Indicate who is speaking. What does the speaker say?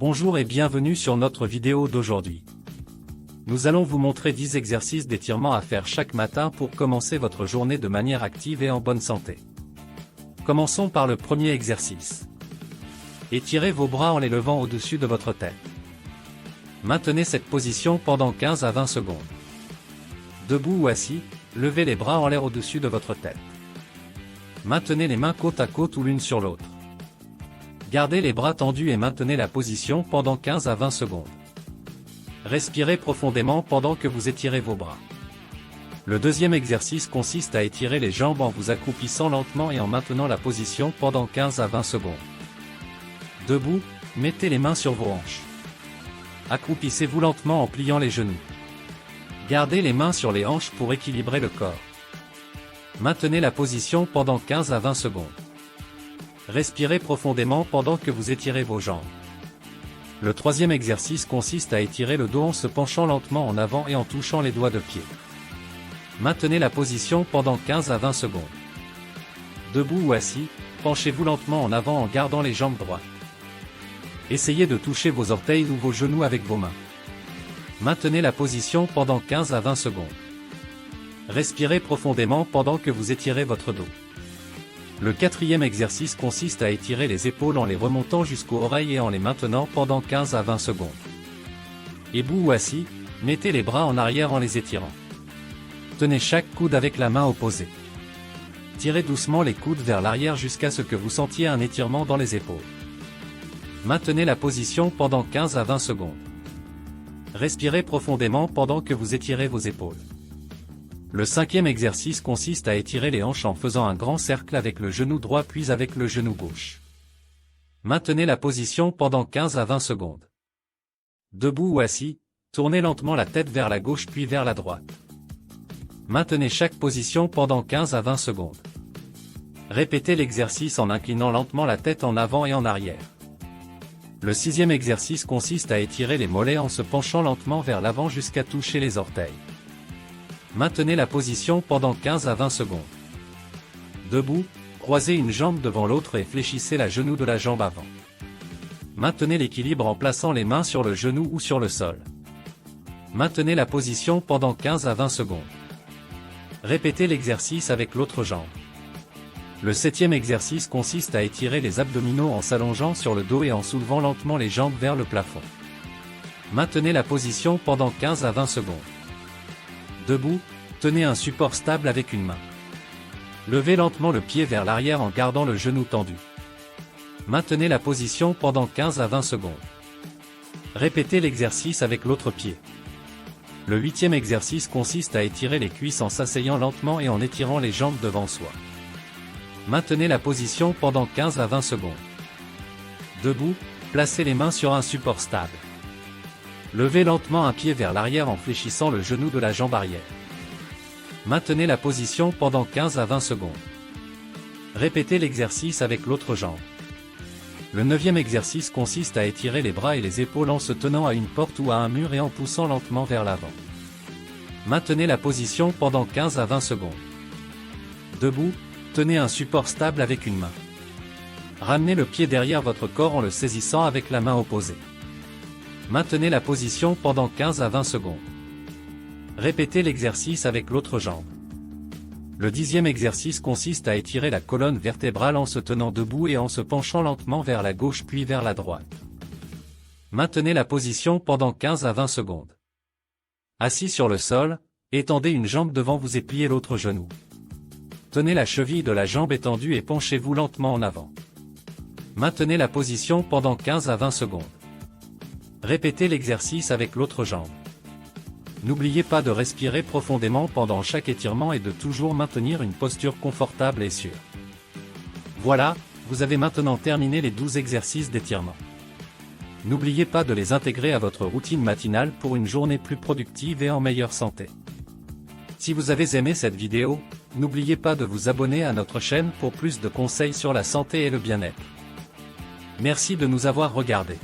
Speaker 1: Bonjour et bienvenue sur notre vidéo d'aujourd'hui. Nous allons vous montrer 10 exercices d'étirement à faire chaque matin pour commencer votre journée de manière active et en bonne santé. Commençons par le premier exercice. Étirez vos bras en les levant au-dessus de votre tête. Maintenez cette position pendant 15 à 20 secondes. Debout ou assis, levez les bras en l'air au-dessus de votre tête. Maintenez les mains côte à côte ou l'une sur l'autre. Gardez les bras tendus et maintenez la position pendant 15 à 20 secondes. Respirez profondément pendant que vous étirez vos bras. Le deuxième exercice consiste à étirer les jambes en vous accroupissant lentement et en maintenant la position pendant 15 à 20 secondes. Debout, mettez les mains sur vos hanches. Accroupissez-vous lentement en pliant les genoux. Gardez les mains sur les hanches pour équilibrer le corps. Maintenez la position pendant 15 à 20 secondes. Respirez profondément pendant que vous étirez vos jambes. Le troisième exercice consiste à étirer le dos en se penchant lentement en avant et en touchant les doigts de pied. Maintenez la position pendant 15 à 20 secondes. Debout ou assis, penchez-vous lentement en avant en gardant les jambes droites. Essayez de toucher vos orteils ou vos genoux avec vos mains. Maintenez la position pendant 15 à 20 secondes. Respirez profondément pendant que vous étirez votre dos. Le quatrième exercice consiste à étirer les épaules en les remontant jusqu'aux oreilles et en les maintenant pendant 15 à 20 secondes. Debout ou assis, mettez les bras en arrière en les étirant. Tenez chaque coude avec la main opposée. Tirez doucement les coudes vers l'arrière jusqu'à ce que vous sentiez un étirement dans les épaules. Maintenez la position pendant 15 à 20 secondes. Respirez profondément pendant que vous étirez vos épaules. Le cinquième exercice consiste à étirer les hanches en faisant un grand cercle avec le genou droit puis avec le genou gauche. Maintenez la position pendant 15 à 20 secondes. Debout ou assis, tournez lentement la tête vers la gauche puis vers la droite. Maintenez chaque position pendant 15 à 20 secondes. Répétez l'exercice en inclinant lentement la tête en avant et en arrière. Le sixième exercice consiste à étirer les mollets en se penchant lentement vers l'avant jusqu'à toucher les orteils. Maintenez la position pendant 15 à 20 secondes. Debout, croisez une jambe devant l'autre et fléchissez la genou de la jambe avant. Maintenez l'équilibre en plaçant les mains sur le genou ou sur le sol. Maintenez la position pendant 15 à 20 secondes. Répétez l'exercice avec l'autre jambe. Le septième exercice consiste à étirer les abdominaux en s'allongeant sur le dos et en soulevant lentement les jambes vers le plafond. Maintenez la position pendant 15 à 20 secondes. Debout, tenez un support stable avec une main. Levez lentement le pied vers l'arrière en gardant le genou tendu. Maintenez la position pendant 15 à 20 secondes. Répétez l'exercice avec l'autre pied. Le huitième exercice consiste à étirer les cuisses en s'asseyant lentement et en étirant les jambes devant soi. Maintenez la position pendant 15 à 20 secondes. Debout, placez les mains sur un support stable. Levez lentement un pied vers l'arrière en fléchissant le genou de la jambe arrière. Maintenez la position pendant 15 à 20 secondes. Répétez l'exercice avec l'autre jambe. Le neuvième exercice consiste à étirer les bras et les épaules en se tenant à une porte ou à un mur et en poussant lentement vers l'avant. Maintenez la position pendant 15 à 20 secondes. Debout, tenez un support stable avec une main. Ramenez le pied derrière votre corps en le saisissant avec la main opposée. Maintenez la position pendant 15 à 20 secondes. Répétez l'exercice avec l'autre jambe. Le dixième exercice consiste à étirer la colonne vertébrale en se tenant debout et en se penchant lentement vers la gauche puis vers la droite. Maintenez la position pendant 15 à 20 secondes. Assis sur le sol, étendez une jambe devant vous et pliez l'autre genou. Tenez la cheville de la jambe étendue et penchez-vous lentement en avant. Maintenez la position pendant 15 à 20 secondes. Répétez l'exercice avec l'autre jambe. N'oubliez pas de respirer profondément pendant chaque étirement et de toujours maintenir une posture confortable et sûre. Voilà, vous avez maintenant terminé les 12 exercices d'étirement. N'oubliez pas de les intégrer à votre routine matinale pour une journée plus productive et en meilleure santé. Si vous avez aimé cette vidéo, n'oubliez pas de vous abonner à notre chaîne pour plus de conseils sur la santé et le bien-être. Merci de nous avoir regardés.